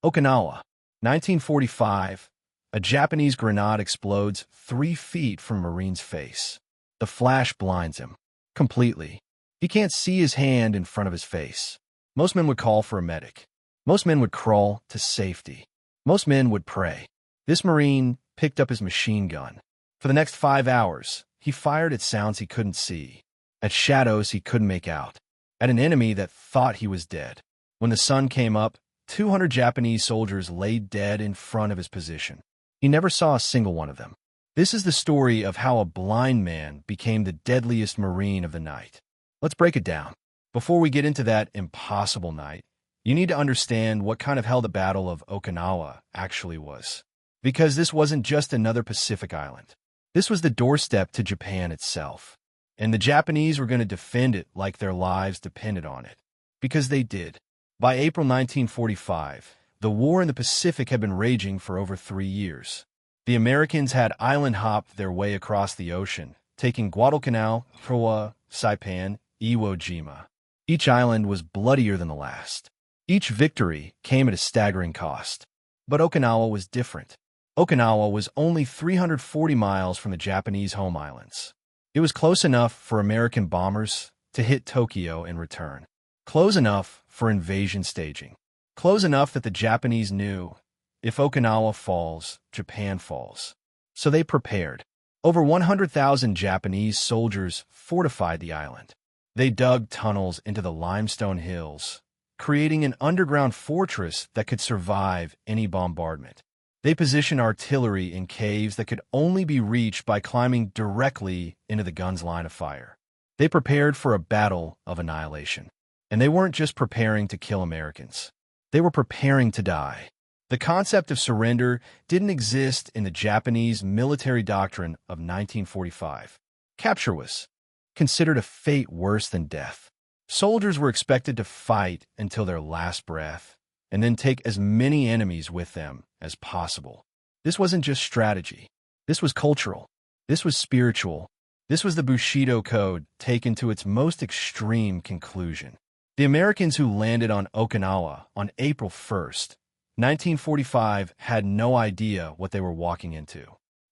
Okinawa, 1945. A Japanese grenade explodes 3 feet from a Marine's face. The flash blinds him completely. He can't see his hand in front of his face. Most men would call for a medic. Most men would crawl to safety. Most men would pray. This Marine picked up his machine gun. For the next 5 hours, he fired at sounds he couldn't see, at shadows he couldn't make out, at an enemy that thought he was dead. When the sun came up, 200 Japanese soldiers lay dead in front of his position. He never saw a single one of them. This is the story of how a blind man became the deadliest Marine of the night. Let's break it down. Before we get into that impossible night, you need to understand what kind of hell the Battle of Okinawa actually was. Because this wasn't just another Pacific island. This was the doorstep to Japan itself. And the Japanese were going to defend it like their lives depended on it. Because they did. By April 1945, the war in the Pacific had been raging for over 3 years. The Americans had island-hopped their way across the ocean, taking Guadalcanal, Proa, Saipan, Iwo Jima. Each island was bloodier than the last. Each victory came at a staggering cost. But Okinawa was different. Okinawa was only 340 miles from the Japanese home islands. It was close enough for American bombers to hit Tokyo and return. Close enough for invasion staging. Close enough that the Japanese knew, if Okinawa falls, Japan falls. So they prepared. Over 100,000 Japanese soldiers fortified the island. They dug tunnels into the limestone hills, creating an underground fortress that could survive any bombardment. They positioned artillery in caves that could only be reached by climbing directly into the gun's line of fire. They prepared for a battle of annihilation. And they weren't just preparing to kill Americans. They were preparing to die. The concept of surrender didn't exist in the Japanese military doctrine of 1945. Capture was considered a fate worse than death. Soldiers were expected to fight until their last breath, and then take as many enemies with them as possible. This wasn't just strategy. This was cultural. This was spiritual. This was the Bushido Code taken to its most extreme conclusion. The Americans who landed on Okinawa on April 1st, 1945, had no idea what they were walking into.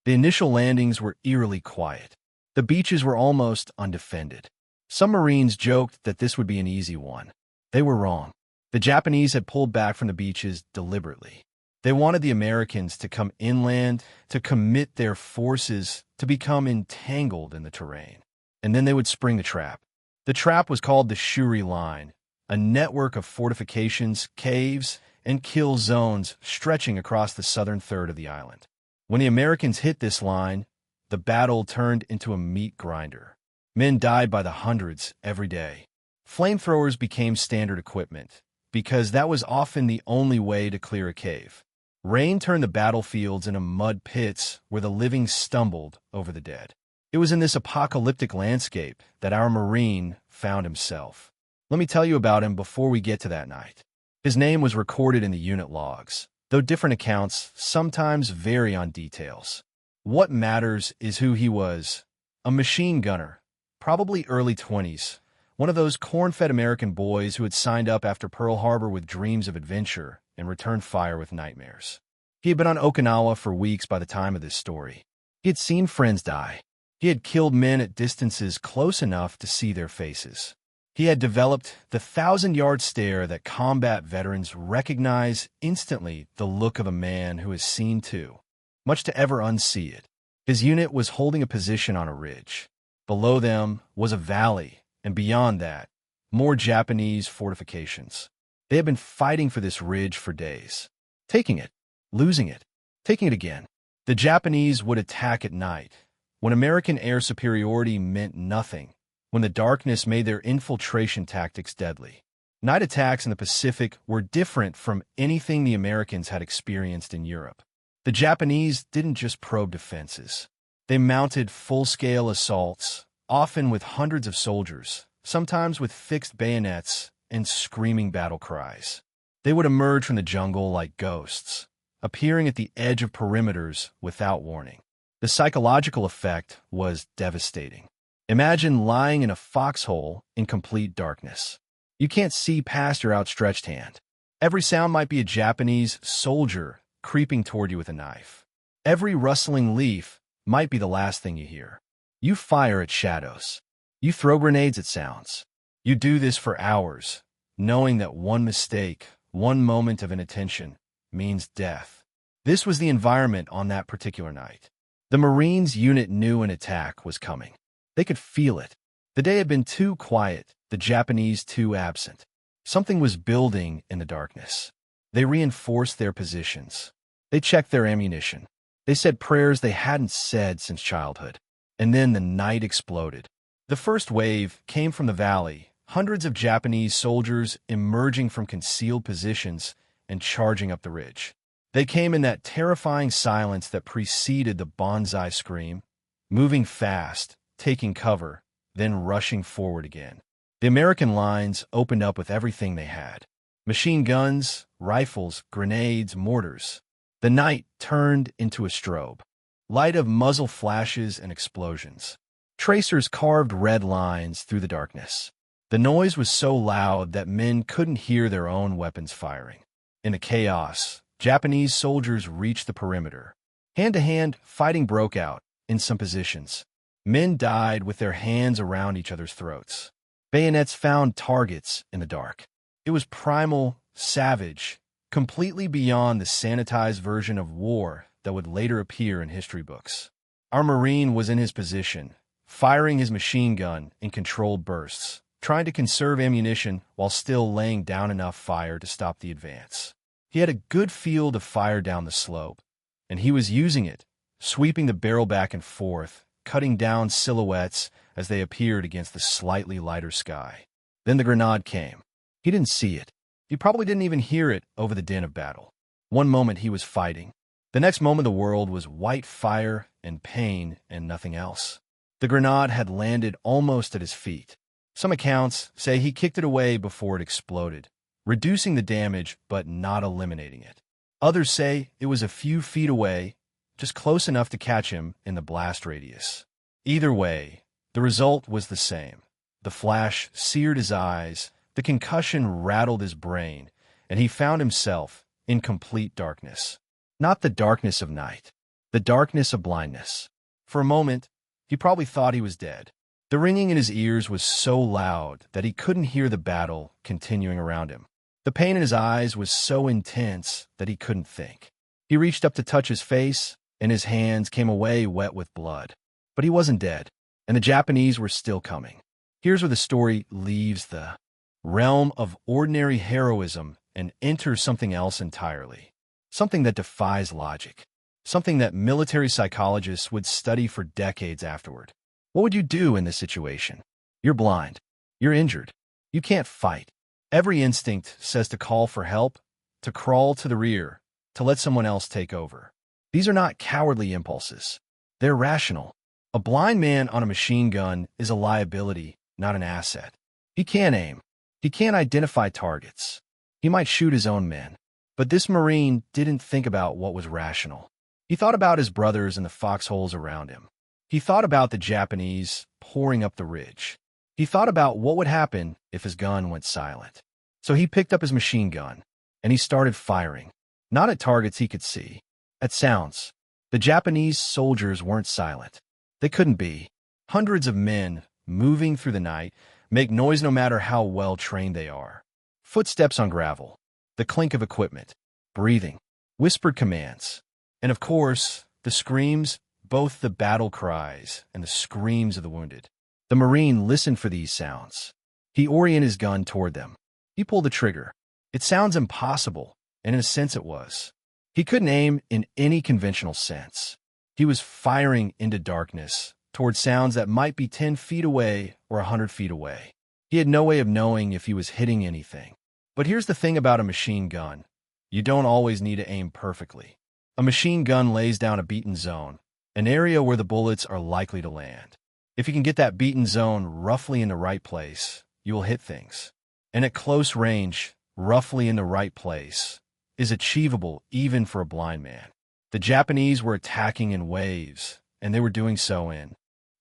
The initial landings were eerily quiet. The beaches were almost undefended. Some Marines joked that this would be an easy one. They were wrong. The Japanese had pulled back from the beaches deliberately. They wanted the Americans to come inland, to commit their forces, to become entangled in the terrain. And then they would spring the trap. The trap was called the Shuri Line, a network of fortifications, caves, and kill zones stretching across the southern third of the island. When the Americans hit this line, the battle turned into a meat grinder. Men died by the hundreds every day. Flamethrowers became standard equipment, because that was often the only way to clear a cave. Rain turned the battlefields into mud pits where the living stumbled over the dead. It was in this apocalyptic landscape that our Marine found himself. Let me tell you about him before we get to that night. His name was recorded in the unit logs, though different accounts sometimes vary on details. What matters is who he was. A machine gunner, probably early 20s, one of those corn-fed American boys who had signed up after Pearl Harbor with dreams of adventure and returned fire with nightmares. He had been on Okinawa for weeks by the time of this story. He had seen friends die. He had killed men at distances close enough to see their faces. He had developed the 1,000-yard stare that combat veterans recognize instantly, the look of a man who has seen too, much to ever unsee it. His unit was holding a position on a ridge. Below them was a valley, and beyond that, more Japanese fortifications. They had been fighting for this ridge for days, taking it, losing it, taking it again. The Japanese would attack at night, when American air superiority meant nothing, when the darkness made their infiltration tactics deadly. Night attacks in the Pacific were different from anything the Americans had experienced in Europe. The Japanese didn't just probe defenses. They mounted full-scale assaults, often with hundreds of soldiers, sometimes with fixed bayonets and screaming battle cries. They would emerge from the jungle like ghosts, appearing at the edge of perimeters without warning. The psychological effect was devastating. Imagine lying in a foxhole in complete darkness. You can't see past your outstretched hand. Every sound might be a Japanese soldier creeping toward you with a knife. Every rustling leaf might be the last thing you hear. You fire at shadows. You throw grenades at sounds. You do this for hours, knowing that one mistake, one moment of inattention, means death. This was the environment on that particular night. The Marines unit knew an attack was coming. They could feel it. The day had been too quiet, the Japanese too absent. Something was building in the darkness. They reinforced their positions. They checked their ammunition. They said prayers they hadn't said since childhood. And then the night exploded. The first wave came from the valley, hundreds of Japanese soldiers emerging from concealed positions and charging up the ridge. They came in that terrifying silence that preceded the bonsai scream, moving fast, taking cover, then rushing forward again. The American lines opened up with everything they had. Machine guns, rifles, grenades, mortars. The night turned into a strobe. Light of muzzle flashes and explosions. Tracers carved red lines through the darkness. The noise was so loud that men couldn't hear their own weapons firing. In the chaos, Japanese soldiers reached the perimeter. Hand-to-hand fighting broke out in some positions. Men died with their hands around each other's throats. Bayonets found targets in the dark. It was primal, savage, completely beyond the sanitized version of war that would later appear in history books. Our Marine was in his position, firing his machine gun in controlled bursts, trying to conserve ammunition while still laying down enough fire to stop the advance. He had a good field of fire down the slope, and he was using it, sweeping the barrel back and forth, cutting down silhouettes as they appeared against the slightly lighter sky. Then the grenade came. He didn't see it. He probably didn't even hear it over the din of battle. One moment he was fighting. The next moment the world was white fire and pain and nothing else. The grenade had landed almost at his feet. Some accounts say he kicked it away before it exploded, reducing the damage but not eliminating it. Others say it was a few feet away, just close enough to catch him in the blast radius. Either way, the result was the same. The flash seared his eyes, the concussion rattled his brain, and he found himself in complete darkness. Not the darkness of night, the darkness of blindness. For a moment, he probably thought he was dead. The ringing in his ears was so loud that he couldn't hear the battle continuing around him. The pain in his eyes was so intense that he couldn't think. He reached up to touch his face, and his hands came away wet with blood. But he wasn't dead, and the Japanese were still coming. Here's where the story leaves the realm of ordinary heroism and enters something else entirely. Something that defies logic. Something that military psychologists would study for decades afterward. What would you do in this situation? You're blind. You're injured. You can't fight. Every instinct says to call for help, to crawl to the rear, to let someone else take over. These are not cowardly impulses. They're rational. A blind man on a machine gun is a liability, not an asset. He can't aim. He can't identify targets. He might shoot his own men. But this Marine didn't think about what was rational. He thought about his brothers and the foxholes around him. He thought about the Japanese pouring up the ridge. He thought about what would happen if his gun went silent. So he picked up his machine gun, and he started firing. Not at targets he could see, at sounds. The Japanese soldiers weren't silent. They couldn't be. Hundreds of men, moving through the night, make noise no matter how well trained they are. Footsteps on gravel, the clink of equipment, breathing, whispered commands. And of course, the screams, both the battle cries and the screams of the wounded. The Marine listened for these sounds. He oriented his gun toward them. He pulled the trigger. It sounds impossible, and in a sense it was. He couldn't aim in any conventional sense. He was firing into darkness, toward sounds that might be 10 feet away or 100 feet away. He had no way of knowing if he was hitting anything. But here's the thing about a machine gun. You don't always need to aim perfectly. A machine gun lays down a beaten zone, an area where the bullets are likely to land. If you can get that beaten zone roughly in the right place, you will hit things. And at close range, roughly in the right place, is achievable even for a blind man. The Japanese were attacking in waves, and they were doing so in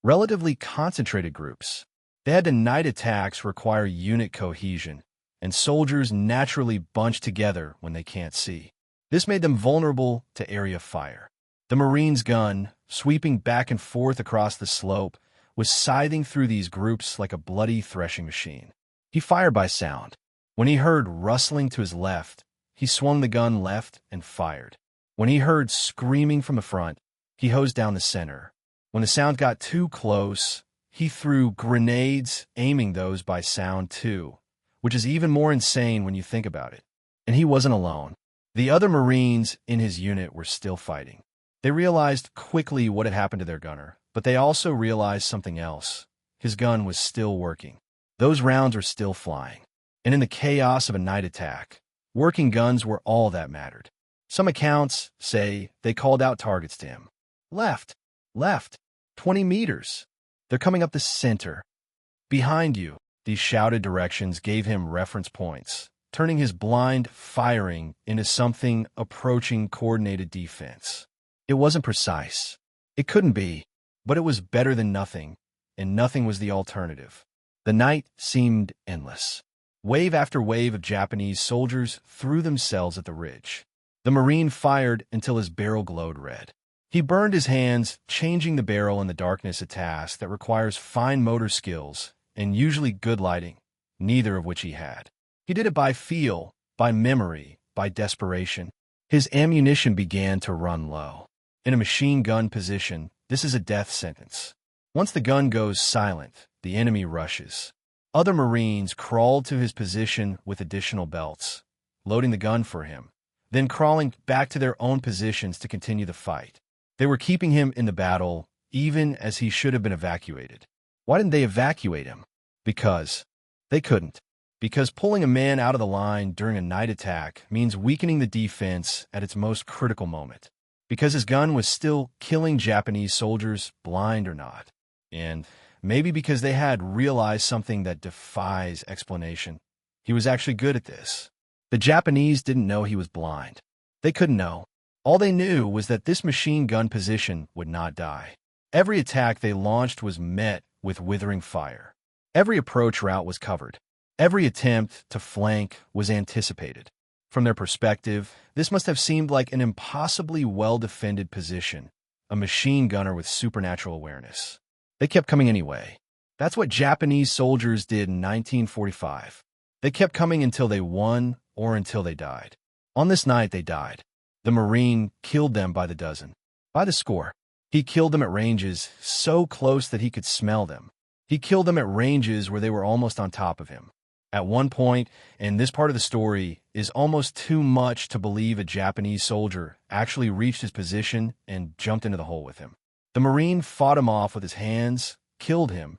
relatively concentrated groups. They had to night attacks require unit cohesion, and soldiers naturally bunch together when they can't see. This made them vulnerable to area fire. The Marine's gun, sweeping back and forth across the slope, was scything through these groups like a bloody threshing machine. He fired by sound. When he heard rustling to his left, he swung the gun left and fired. When he heard screaming from the front, he hosed down the center. When the sound got too close, he threw grenades, aiming those by sound too, which is even more insane when you think about it. And he wasn't alone. The other Marines in his unit were still fighting. They realized quickly what had happened to their gunner, but they also realized something else. His gun was still working. Those rounds were still flying. And in the chaos of a night attack, working guns were all that mattered. Some accounts say they called out targets to him. Left, left, 20 meters. They're coming up the center. Behind you. These shouted directions gave him reference points, turning his blind firing into something approaching coordinated defense. It wasn't precise. It couldn't be, but it was better than nothing, and nothing was the alternative. The night seemed endless. Wave after wave of Japanese soldiers threw themselves at the ridge. The Marine fired until his barrel glowed red. He burned his hands, changing the barrel in the darkness, a task that requires fine motor skills and usually good lighting, neither of which he had. He did it by feel, by memory, by desperation. His ammunition began to run low. In a machine gun position, this is a death sentence. Once the gun goes silent, the enemy rushes. Other Marines crawled to his position with additional belts, loading the gun for him, then crawling back to their own positions to continue the fight. They were keeping him in the battle, even as he should have been evacuated. Why didn't they evacuate him? Because they couldn't. Because pulling a man out of the line during a night attack means weakening the defense at its most critical moment. Because his gun was still killing Japanese soldiers, blind or not. And maybe because they had realized something that defies explanation. He was actually good at this. The Japanese didn't know he was blind. They couldn't know. All they knew was that this machine gun position would not die. Every attack they launched was met with withering fire. Every approach route was covered. Every attempt to flank was anticipated. From their perspective, this must have seemed like an impossibly well-defended position, a machine gunner with supernatural awareness. They kept coming anyway. That's what Japanese soldiers did in 1945. They kept coming until they won or until they died. On this night, they died. The Marine killed them by the dozen, by the score. He killed them at ranges so close that he could smell them. He killed them at ranges where they were almost on top of him. At one point, and this part of the story is almost too much to believe, a Japanese soldier actually reached his position and jumped into the hole with him. The Marine fought him off with his hands, killed him,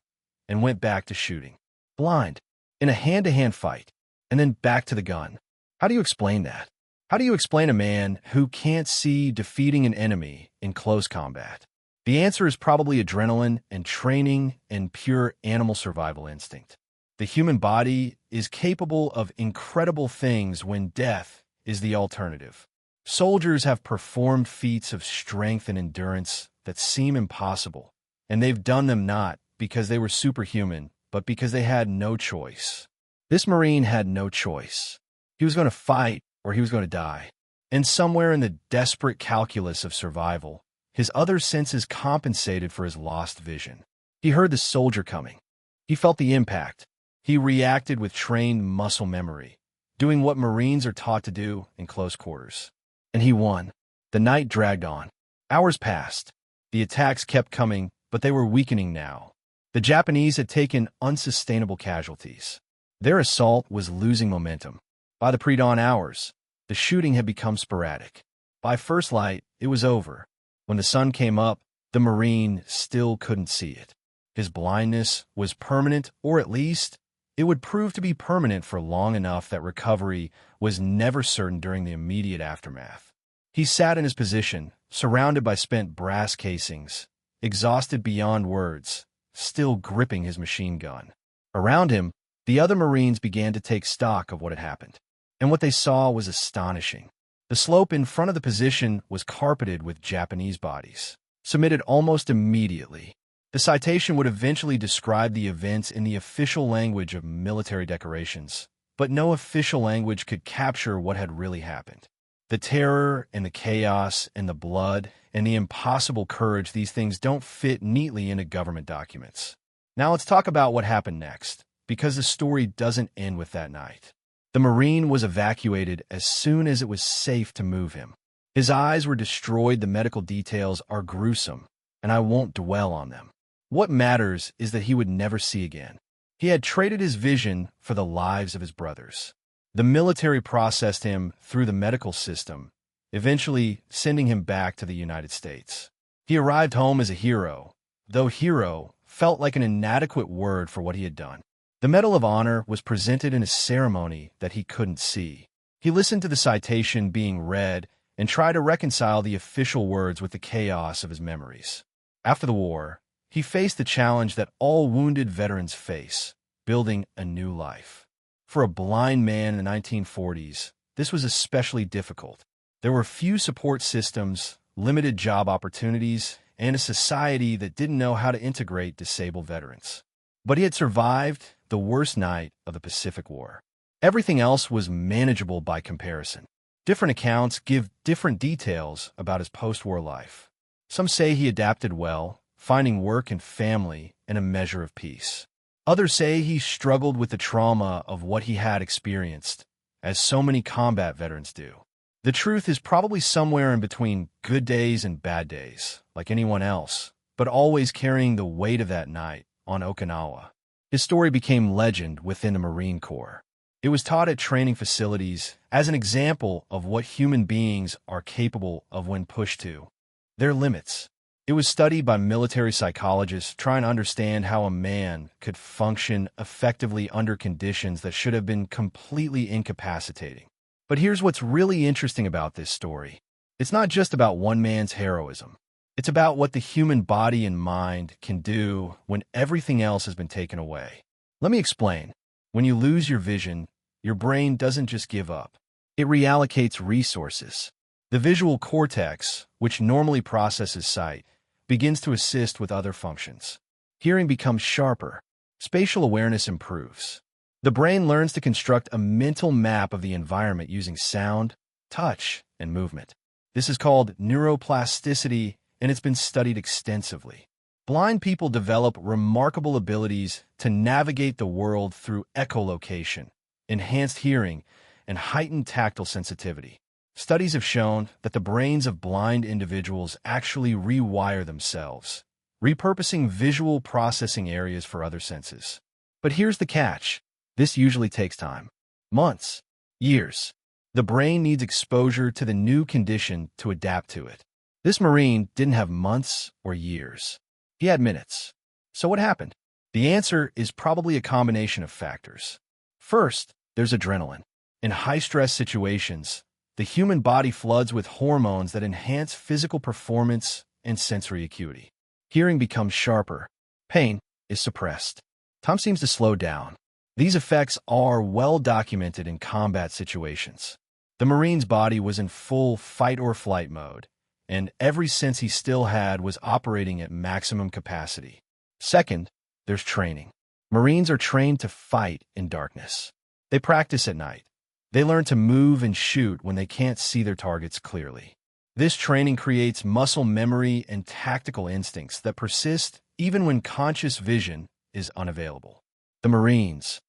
and went back to shooting. Blind, in a hand-to-hand fight, and then back to the gun. How do you explain that? How do you explain a man who can't see defeating an enemy in close combat? The answer is probably adrenaline and training and pure animal survival instinct. The human body is capable of incredible things when death is the alternative. Soldiers have performed feats of strength and endurance that seem impossible, and they've done them not because they were superhuman, but because they had no choice. This Marine had no choice. He was going to fight or he was going to die. And somewhere in the desperate calculus of survival, his other senses compensated for his lost vision. He heard the soldier coming. He felt the impact. He reacted with trained muscle memory, doing what Marines are taught to do in close quarters. And he won. The night dragged on. Hours passed. The attacks kept coming, but they were weakening now. The Japanese had taken unsustainable casualties. Their assault was losing momentum. By the pre-dawn hours, the shooting had become sporadic. By first light, it was over. When the sun came up, the Marine still couldn't see it. His blindness was permanent, or at least it would prove to be permanent for long enough that recovery was never certain during the immediate aftermath. He sat in his position, surrounded by spent brass casings, exhausted beyond words, still gripping his machine gun. Around him, the other Marines began to take stock of what had happened. And what they saw was astonishing. The slope in front of the position was carpeted with Japanese bodies, submitted almost immediately. The citation would eventually describe the events in the official language of military decorations, but no official language could capture what had really happened. The terror and the chaos and the blood and the impossible courage, these things don't fit neatly into government documents. Now let's talk about what happened next, because the story doesn't end with that night. The Marine was evacuated as soon as it was safe to move him. His eyes were destroyed, the medical details are gruesome, and I won't dwell on them. What matters is that he would never see again. He had traded his vision for the lives of his brothers. The military processed him through the medical system, eventually sending him back to the United States. He arrived home as a hero, though hero felt like an inadequate word for what he had done. The Medal of Honor was presented in a ceremony that he couldn't see. He listened to the citation being read and tried to reconcile the official words with the chaos of his memories. After the war, he faced the challenge that all wounded veterans face, building a new life. For a blind man in the 1940s, this was especially difficult. There were few support systems, limited job opportunities, and a society that didn't know how to integrate disabled veterans. But he had survived the worst night of the Pacific War. Everything else was manageable by comparison. Different accounts give different details about his post-war life. Some say he adapted well, finding work and family and a measure of peace. Others say he struggled with the trauma of what he had experienced, as so many combat veterans do. The truth is probably somewhere in between good days and bad days, like anyone else, but always carrying the weight of that night on Okinawa. His story became legend within the Marine Corps. It was taught at training facilities as an example of what human beings are capable of when pushed to their limits. It was studied by military psychologists trying to understand how a man could function effectively under conditions that should have been completely incapacitating. But here's what's really interesting about this story. It's not just about one man's heroism. It's about what the human body and mind can do when everything else has been taken away. Let me explain. When you lose your vision, your brain doesn't just give up. It reallocates resources. The visual cortex, which normally processes sight, begins to assist with other functions. Hearing becomes sharper. Spatial awareness improves. The brain learns to construct a mental map of the environment using sound, touch, and movement. This is called neuroplasticity, and it's been studied extensively. Blind people develop remarkable abilities to navigate the world through echolocation, enhanced hearing, and heightened tactile sensitivity. Studies have shown that the brains of blind individuals actually rewire themselves, repurposing visual processing areas for other senses. But here's the catch. This usually takes time. Months, years. The brain needs exposure to the new condition to adapt to it. This Marine didn't have months or years. He had minutes. So what happened? The answer is probably a combination of factors. First, there's adrenaline. In high-stress situations, the human body floods with hormones that enhance physical performance and sensory acuity. Hearing becomes sharper. Pain is suppressed. Time seems to slow down. These effects are well documented in combat situations. The Marine's body was in full fight-or-flight mode, and every sense he still had was operating at maximum capacity. Second, there's training. Marines are trained to fight in darkness. They practice at night. They learn to move and shoot when they can't see their targets clearly. This training creates muscle memory and tactical instincts that persist even when conscious vision is unavailable. The Marine's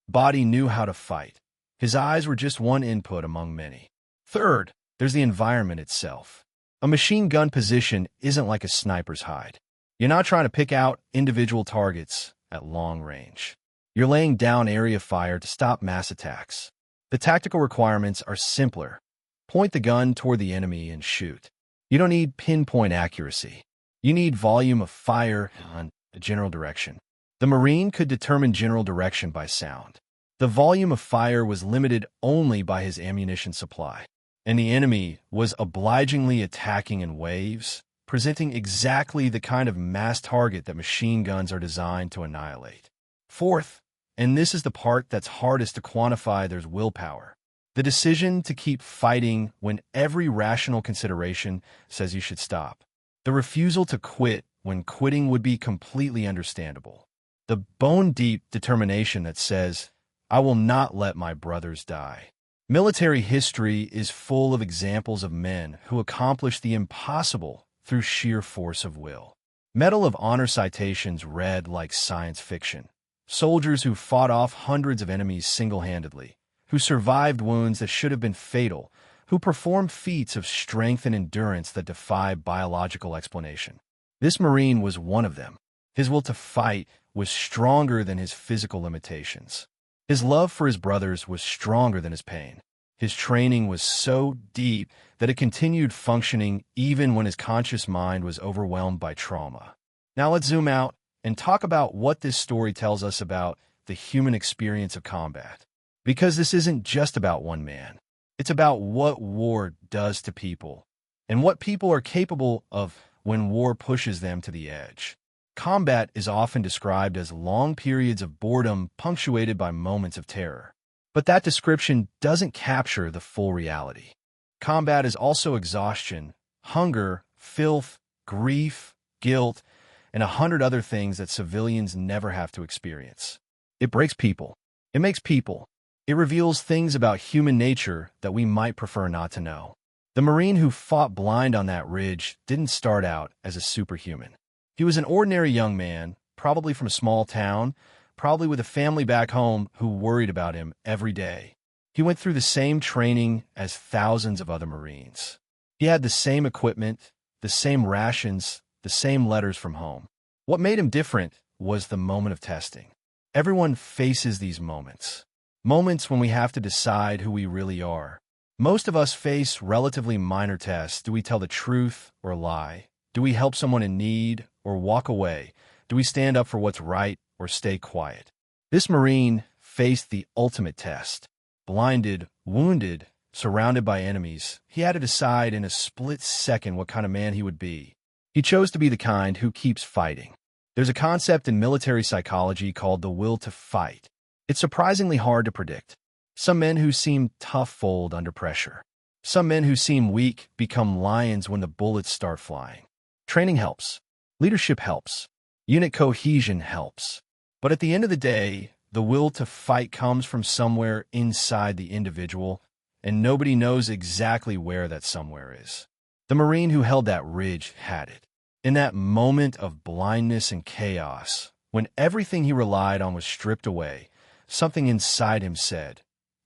body knew how to fight. His eyes were just one input among many. Third, there's the environment itself. A machine gun position isn't like a sniper's hide. You're not trying to pick out individual targets at long range. You're laying down area fire to stop mass attacks. The tactical requirements are simpler. Point the gun toward the enemy and shoot. You don't need pinpoint accuracy. You need volume of fire and a general direction. The Marine could determine general direction by sound. The volume of fire was limited only by his ammunition supply, and the enemy was obligingly attacking in waves, presenting exactly the kind of mass target that machine guns are designed to annihilate. Fourth, and this is the part that's hardest to quantify, there's willpower. The decision to keep fighting when every rational consideration says you should stop. The refusal to quit when quitting would be completely understandable. The bone-deep determination that says, I will not let my brothers die. Military history is full of examples of men who accomplished the impossible through sheer force of will. Medal of Honor citations read like science fiction. Soldiers who fought off hundreds of enemies single-handedly, who survived wounds that should have been fatal, who performed feats of strength and endurance that defy biological explanation. This Marine was one of them. His will to fight was stronger than his physical limitations. His love for his brothers was stronger than his pain. His training was so deep that it continued functioning even when his conscious mind was overwhelmed by trauma. Now let's zoom out and talk about what this story tells us about the human experience of combat. Because this isn't just about one man. It's about what war does to people, and what people are capable of when war pushes them to the edge. Combat is often described as long periods of boredom punctuated by moments of terror. But that description doesn't capture the full reality. Combat is also exhaustion, hunger, filth, grief, guilt, and 100 other things that civilians never have to experience. It breaks people. It makes people. It reveals things about human nature that we might prefer not to know. The Marine who fought blind on that ridge didn't start out as a superhuman. He was an ordinary young man, probably from a small town, probably with a family back home who worried about him every day. He went through the same training as thousands of other Marines. He had the same equipment, the same rations, the same letters from home. What made him different was the moment of testing. Everyone faces these moments. Moments when we have to decide who we really are. Most of us face relatively minor tests. Do we tell the truth or lie? Do we help someone in need or walk away? Do we stand up for what's right or stay quiet? This Marine faced the ultimate test. Blinded, wounded, surrounded by enemies, he had to decide in a split second what kind of man he would be. He chose to be the kind who keeps fighting. There's a concept in military psychology called the will to fight. It's surprisingly hard to predict. Some men who seem tough fold under pressure. Some men who seem weak become lions when the bullets start flying. Training helps. Leadership helps. Unit cohesion helps. But at the end of the day, the will to fight comes from somewhere inside the individual, and nobody knows exactly where that somewhere is. The Marine who held that ridge had it. In that moment of blindness and chaos, when everything he relied on was stripped away, something inside him said,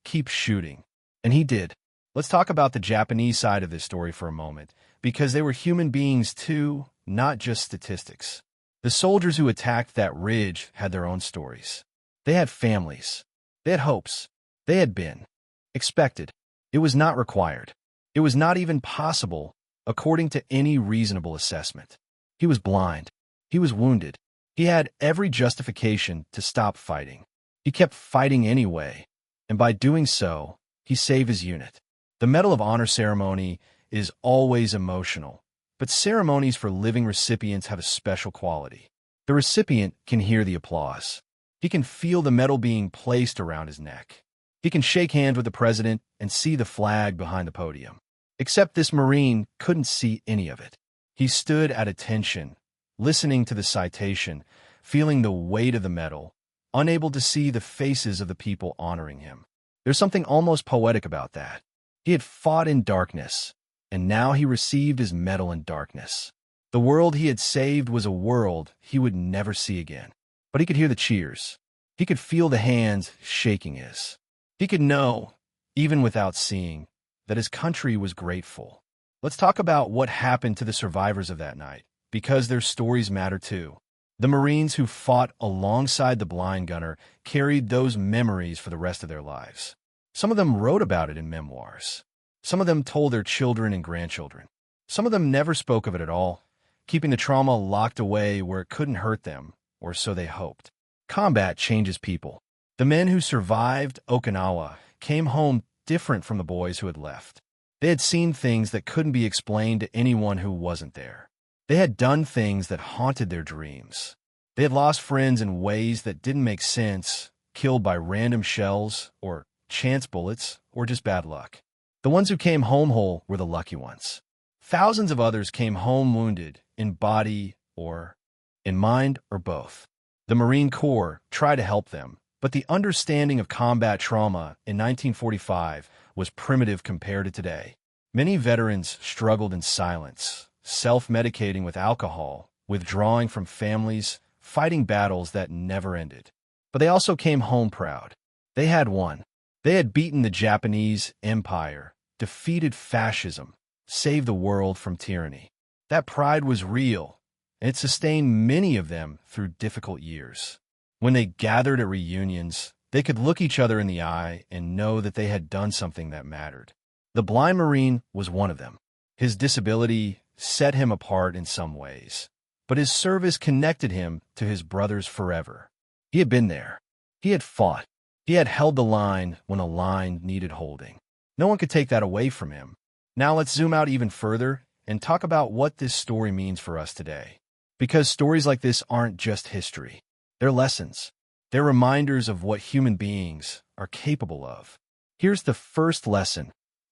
"Keep shooting." And he did. Let's talk about the Japanese side of this story for a moment, because they were human beings too, not just statistics. The soldiers who attacked that ridge had their own stories. They had families. They had hopes. They had been expected. It was not required. It was not even possible, according to any reasonable assessment. He was blind. He was wounded. He had every justification to stop fighting. He kept fighting anyway, and by doing so, he saved his unit. The Medal of Honor ceremony is always emotional, but ceremonies for living recipients have a special quality. The recipient can hear the applause. He can feel the medal being placed around his neck. He can shake hands with the president and see the flag behind the podium. Except this Marine couldn't see any of it. He stood at attention, listening to the citation, feeling the weight of the medal, unable to see the faces of the people honoring him. There's something almost poetic about that. He had fought in darkness, and now he received his medal in darkness. The world he had saved was a world he would never see again. But he could hear the cheers. He could feel the hands shaking his. He could know, even without seeing, that his country was grateful. Let's talk about what happened to the survivors of that night, because their stories matter too. The Marines who fought alongside the blind gunner carried those memories for the rest of their lives. Some of them wrote about it in memoirs. Some of them told their children and grandchildren. Some of them never spoke of it at all, keeping the trauma locked away where it couldn't hurt them, or so they hoped. Combat changes people. The men who survived Okinawa came home different from the boys who had left. They had seen things that couldn't be explained to anyone who wasn't there. They had done things that haunted their dreams. They had lost friends in ways that didn't make sense, killed by random shells, or chance bullets, or just bad luck. The ones who came home whole were the lucky ones. Thousands of others came home wounded, in body or in mind or both. The Marine Corps tried to help them, But the understanding of combat trauma in 1945 was primitive compared to today. Many veterans struggled in silence, self-medicating with alcohol, withdrawing from families, fighting battles that never ended. But they also came home proud. They had won. They had beaten the Japanese Empire, defeated fascism, saved the world from tyranny. That pride was real, and it sustained many of them through difficult years. When they gathered at reunions, they could look each other in the eye and know that they had done something that mattered. The blind Marine was one of them. His disability set him apart in some ways, but his service connected him to his brothers forever. He had been there. He had fought. He had held the line when a line needed holding. No one could take that away from him. Now let's zoom out even further and talk about what this story means for us today. Because stories like this aren't just history. They're lessons. They're reminders of what human beings are capable of. Here's the first lesson.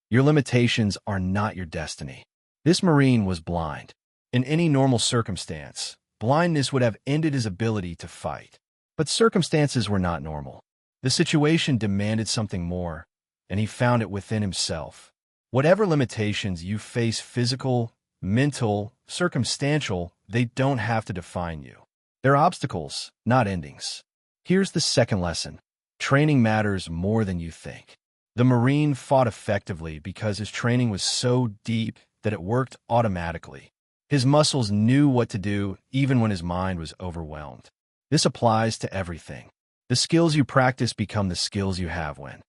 Your limitations are not your destiny. This Marine was blind. In any normal circumstance, blindness would have ended his ability to fight. But circumstances were not normal. The situation demanded something more, and he found it within himself. Whatever limitations you face, physical, mental, circumstantial, they don't have to define you. They're obstacles, not endings. Here's the second lesson. Training matters more than you think. The Marine fought effectively because his training was so deep that it worked automatically. His muscles knew what to do even when his mind was overwhelmed. This applies to everything. The skills you practice become the skills you have when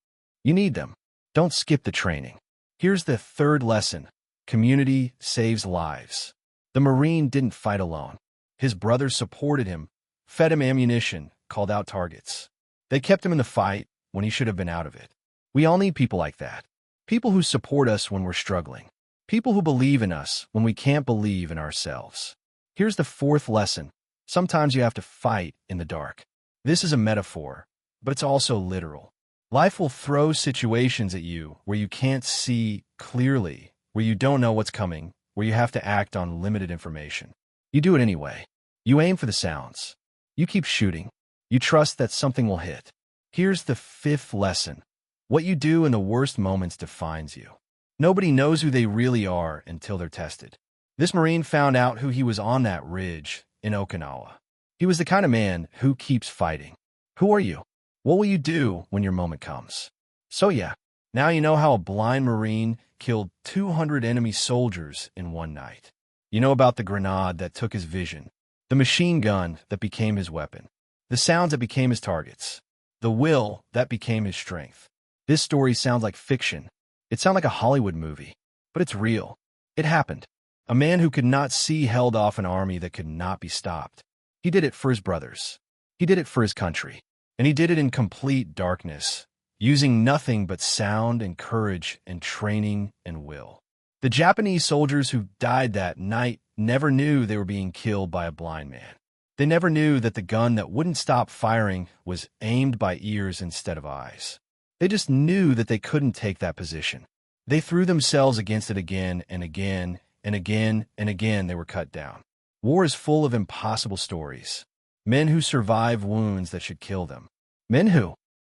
you need them. Don't skip the training. Here's the third lesson. Community saves lives. The Marine didn't fight alone. His brothers supported him, fed him ammunition, called out targets. They kept him in the fight when he should have been out of it. We all need people like that. People who support us when we're struggling. People who believe in us when we can't believe in ourselves. Here's the fourth lesson. Sometimes you have to fight in the dark. This is a metaphor, but it's also literal. Life will throw situations at you where you can't see clearly, where you don't know what's coming, where you have to act on limited information. You do it anyway. You aim for the sounds. You keep shooting. You trust that something will hit. Here's the fifth lesson. What you do in the worst moments defines you. Nobody knows who they really are until they're tested. This Marine found out who he was on that ridge in Okinawa. He was the kind of man who keeps fighting. Who are you? What will you do when your moment comes? So yeah, now you know how a blind Marine killed 200 enemy soldiers in one night. You know about the grenade that took his vision, the machine gun that became his weapon, the sounds that became his targets, the will that became his strength. This story sounds like fiction. It sounds like a Hollywood movie, but it's real. It happened. A man who could not see held off an army that could not be stopped. He did it for his brothers. He did it for his country. And he did it in complete darkness, using nothing but sound and courage and training and will. The Japanese soldiers who died that night never knew they were being killed by a blind man. They never knew that the gun that wouldn't stop firing was aimed by ears instead of eyes. They just knew that they couldn't take that position. They threw themselves against it again and again and again and again. They were cut down. War is full of impossible stories. Men who survive wounds that should kill them. Men who,